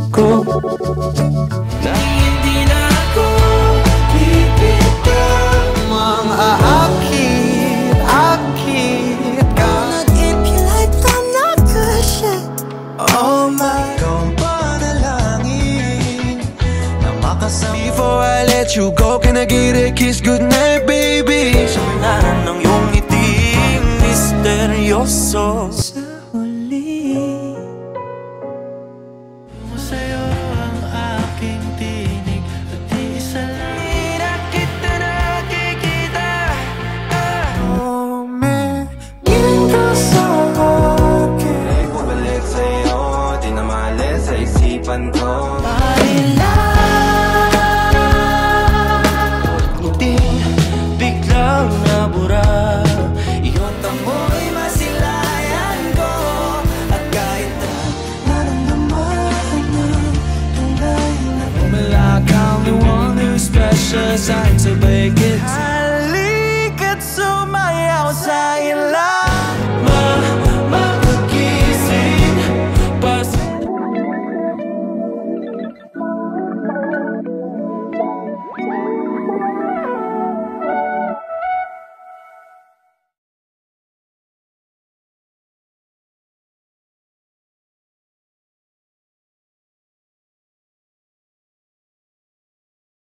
ko na hindi na ako bibitaw. Mga akit ka. If you like, I'm not good shit. Oh my, ikaw ang panalangin na makasama. before I let you go, can I get a kiss goodnight, baby? Sa ngalan ng iyong ngiting misteryoso. Sa huli Sa'yo ang aking tinig at isa lang. Di na kita nakikita. oh, tingin ka sa akin. Ay bumalik sa'yo, di na maalis sa isipan ko. Ngiting biglang nabura, iyong tamoy masilayan ko. At kahit na naramdaman ng tunay na Like I'm the one who's special.